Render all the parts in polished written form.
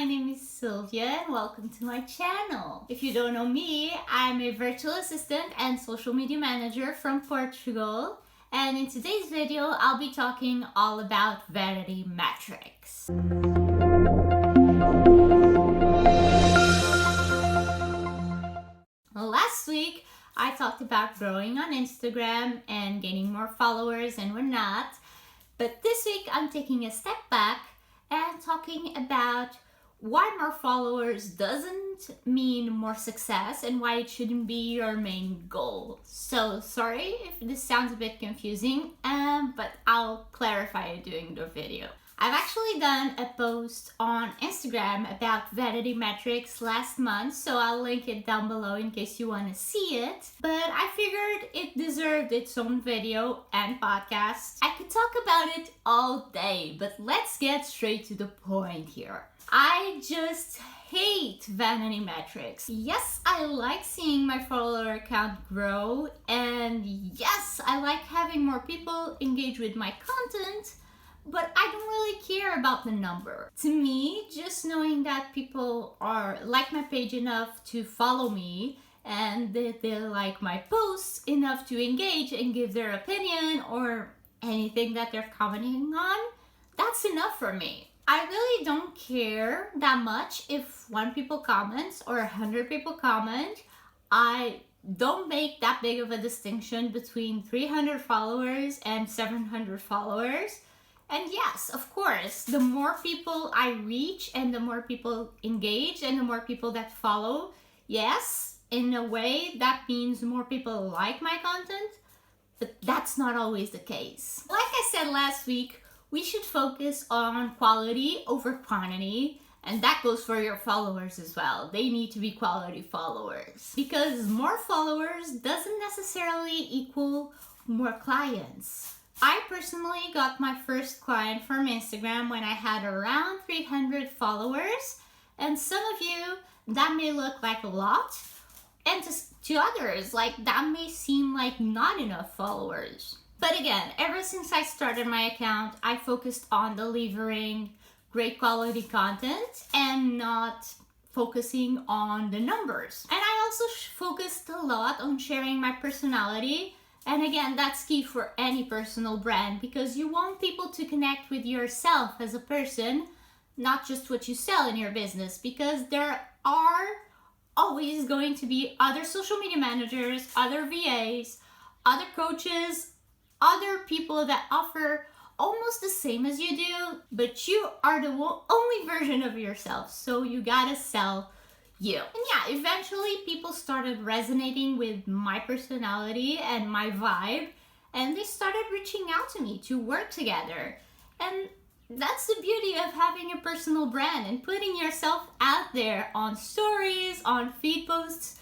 my name is Sylvia and welcome to my channel. If you don't know me, I'm a virtual assistant and social media manager from Portugal. And in today's video, I'll be talking all about vanity metrics. Last week, I talked about growing on Instagram and gaining more followers and whatnot. But this week, I'm taking a step back and talking about why more followers doesn't mean more success and why it shouldn't be your main goal. So sorry if this sounds a bit confusing, but I'll clarify it during the video. I've actually done a post on Instagram about vanity metrics last month, so I'll link it down below in case you want to see it. But I figured it deserved its own video and podcast. I could talk about it all day, but let's get straight to the point here. I just hate vanity metrics. Yes, I like seeing my follower count grow, and yes, I like having more people engage with my content, but I don't really care about the number. To me, just knowing that people like my page enough to follow me and that they like my posts enough to engage and give their opinion or anything that they're commenting on, that's enough for me. I really don't care that much if 1 people comments or 100 people comment. I don't make that big of a distinction between 300 followers and 700 followers. And yes, of course, the more people I reach and the more people engage and the more people that follow, yes, in a way that means more people like my content, but that's not always the case. Like I said last week, we should focus on quality over quantity, and that goes for your followers as well. They need to be quality followers because more followers doesn't necessarily equal more clients. I personally got my first client from Instagram when I had around 300 followers, and some of you, that may look like a lot, and to others, like that may seem like not enough followers. But again, ever since I started my account, I focused on delivering great quality content and not focusing on the numbers. And I also focused a lot on sharing my personality. And again, that's key for any personal brand because you want people to connect with yourself as a person, not just what you sell in your business, because there are always going to be other social media managers, other VAs, other coaches, other people that offer almost the same as you do, but you are the only version of yourself, so you gotta sell you. And yeah, eventually people started resonating with my personality and my vibe, and they started reaching out to me to work together. And that's the beauty of having a personal brand and putting yourself out there on stories, on feed posts,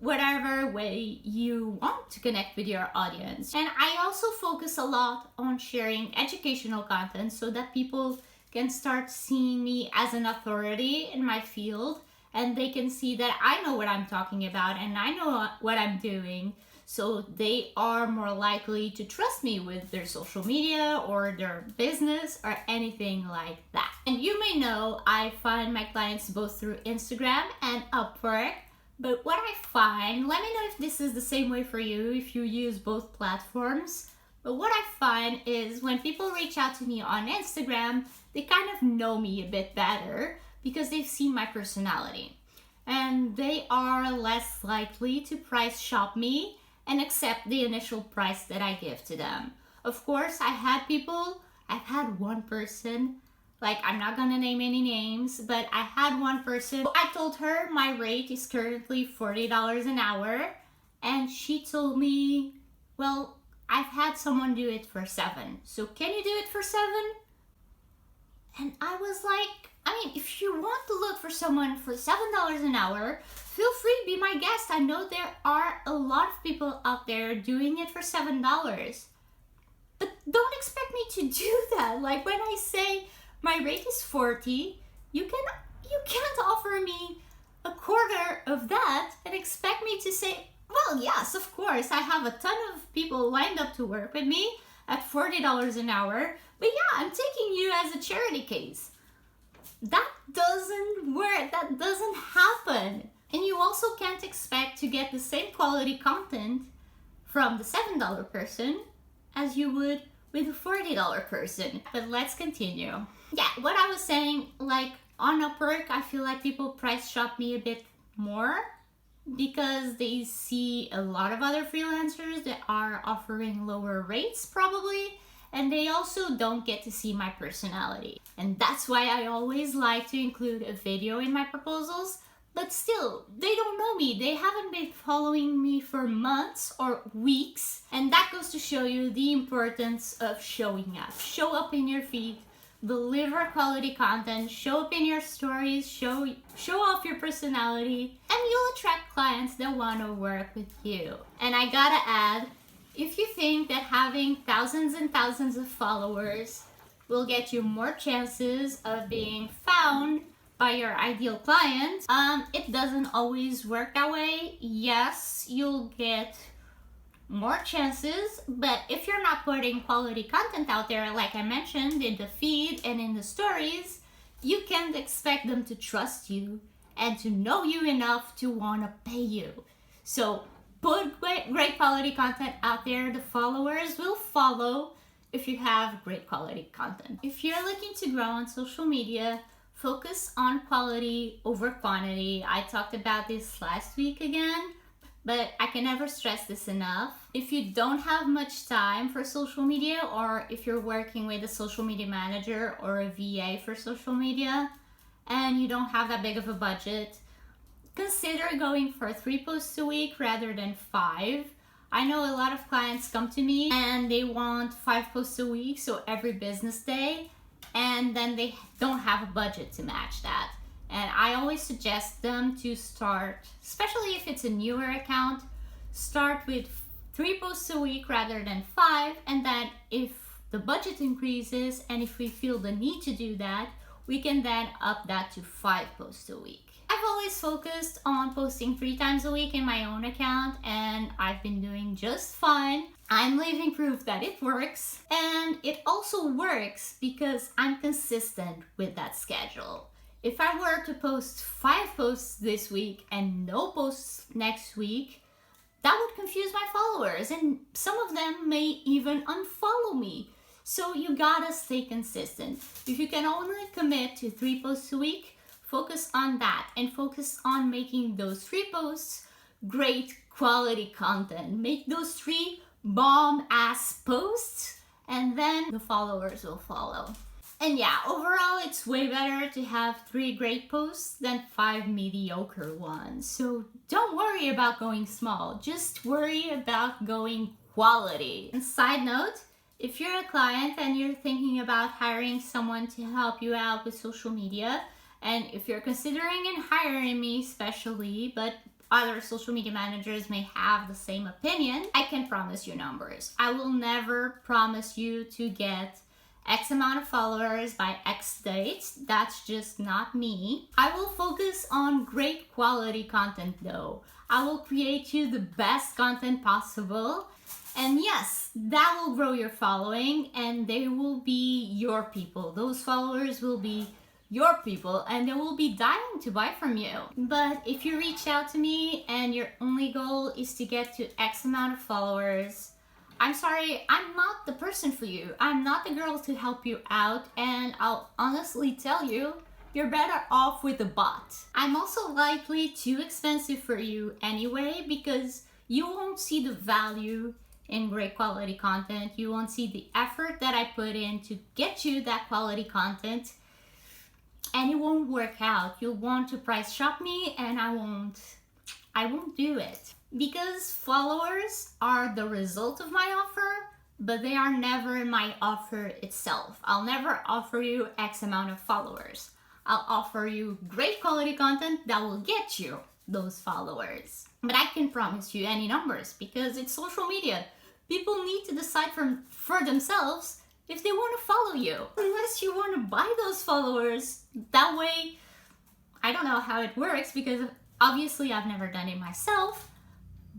whatever way you want to connect with your audience. And I also focus a lot on sharing educational content so that people can start seeing me as an authority in my field, and they can see that I know what I'm talking about and I know what I'm doing, so they are more likely to trust me with their social media or their business or anything like that. And you may know I find my clients both through Instagram and Upwork, but what I find, let me know if this is the same way for you if you use both platforms, but what I find is when people reach out to me on Instagram, they kind of know me a bit better because they've seen my personality, and they are less likely to price shop me and accept the initial price that I give to them. Of course, I've had one person, like I'm not gonna name any names, but I had one person, I told her my rate is currently $40 an hour, and she told me, well, I've had someone do it for $7, so can you do it for $7? And I was like, I mean, if you want to look for someone for $7 an hour, feel free to be my guest. I know there are a lot of people out there doing it for $7. But don't expect me to do that. Like when I say my rate is 40, you can't offer me a quarter of that and expect me to say, well, yes, of course, I have a ton of people lined up to work with me at $40 an hour, but yeah, I'm taking you as a charity case. That doesn't work. That doesn't happen. And you also can't expect to get the same quality content from the $7 person as you would with a $40 person. But let's continue. Yeah, what I was saying, like on Upwork, I feel like people price shop me a bit more because they see a lot of other freelancers that are offering lower rates probably, and they also don't get to see my personality. And that's why I always like to include a video in my proposals. But still, they don't know me. They haven't been following me for months or weeks. And that goes to show you the importance of showing up. Show up in your feed, deliver quality content, show up in your stories, show off your personality, and you'll attract clients that want to work with you. And I gotta add, if you think that having thousands and thousands of followers will get you more chances of being found by your ideal client, it doesn't always work that way. Yes, you'll get more chances, but if you're not putting quality content out there, like I mentioned in the feed and in the stories, you can't expect them to trust you and to know you enough to want to pay you. So put great quality content out there. The followers will follow if you have great quality content. If you're looking to grow on social media, focus on quality over quantity. I talked about this last week again, but I can never stress this enough. If you don't have much time for social media, or if you're working with a social media manager or a VA for social media, and you don't have that big of a budget, consider going for 3 posts a week rather than 5. I know a lot of clients come to me and they want 5 posts a week, so every business day, and then they don't have a budget to match that. And I always suggest them to start, especially if it's a newer account, start with 3 posts a week rather than 5, and then if the budget increases and if we feel the need to do that, we can then up that to 5 posts a week. I've always focused on posting 3 times a week in my own account, and I've been doing just fine. I'm living proof that it works, and it also works because I'm consistent with that schedule. If I were to post 5 posts this week and no posts next week, that would confuse my followers, and some of them may even unfollow me. So you gotta stay consistent. If you can only commit to 3 posts a week, focus on that and focus on making those 3 posts great quality content. Make those 3 bomb ass posts, and then the followers will follow. And yeah, overall it's way better to have 3 great posts than 5 mediocre ones. So don't worry about going small, just worry about going quality. And side note, if you're a client and you're thinking about hiring someone to help you out with social media, and if you're considering and hiring me especially, but other social media managers may have the same opinion, I can promise you numbers. I will never promise you to get X amount of followers by X date. That's just not me. I will focus on great quality content though. I will create you the best content possible. And yes, that will grow your following and they will be your people. Those followers will be your people and they will be dying to buy from you. But if you reach out to me and your only goal is to get to X amount of followers, I'm sorry, I'm not the person for you. I'm not the girl to help you out, and I'll honestly tell you, you're better off with a bot. I'm also likely too expensive for you anyway because you won't see the value in great quality content. You won't see the effort that I put in to get you that quality content, and it won't work out. You'll want to price shop me and I won't do it. Because followers are the result of my offer, but they are never my offer itself. I'll never offer you X amount of followers. I'll offer you great quality content that will get you those followers. But I can promise you any numbers because it's social media. People need to decide for themselves if they want to follow you. Unless you want to buy those followers. That way, I don't know how it works because obviously I've never done it myself.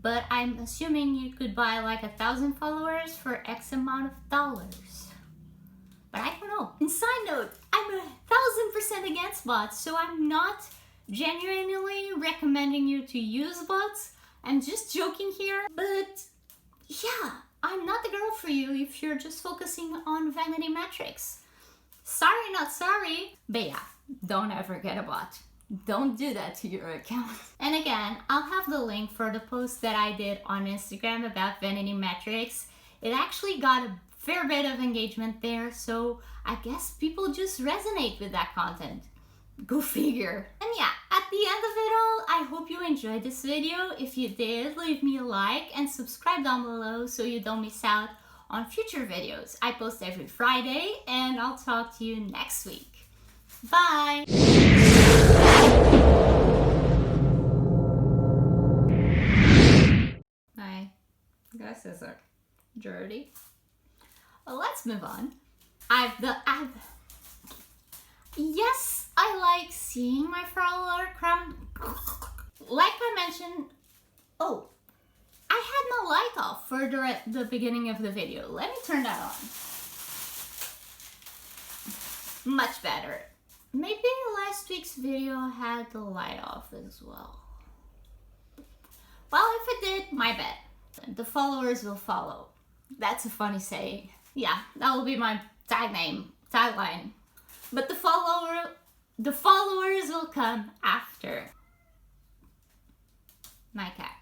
But I'm assuming you could buy like 1,000 followers for X amount of dollars. But I don't know. And side note, I'm 1000% against bots, so I'm not genuinely recommending you to use bots. I'm just joking here, but yeah, I'm not the girl for you if you're just focusing on vanity metrics. Sorry, not sorry. But yeah, don't ever get a bot. Don't do that to your account. And again, I'll have the link for the post that I did on Instagram about vanity metrics. It actually got a fair bit of engagement there, so I guess people just resonate with that content. Go figure. And yeah, at the end of it all, I hope you enjoyed this video. If you did, leave me a like and subscribe down below so you don't miss out on future videos. I post every Friday, and I'll talk to you next week. Bye! My glasses are dirty. Well, let's move on. Yes, I like seeing my follower crown. Like I mentioned, oh, I had my light off for the beginning of the video. Let me turn that on. Much better. Maybe last week's video had the light off as well. Well, if it did, my bad. The followers will follow. That's a funny saying. Yeah, that will be my tagline. But the followers will come after. My cat.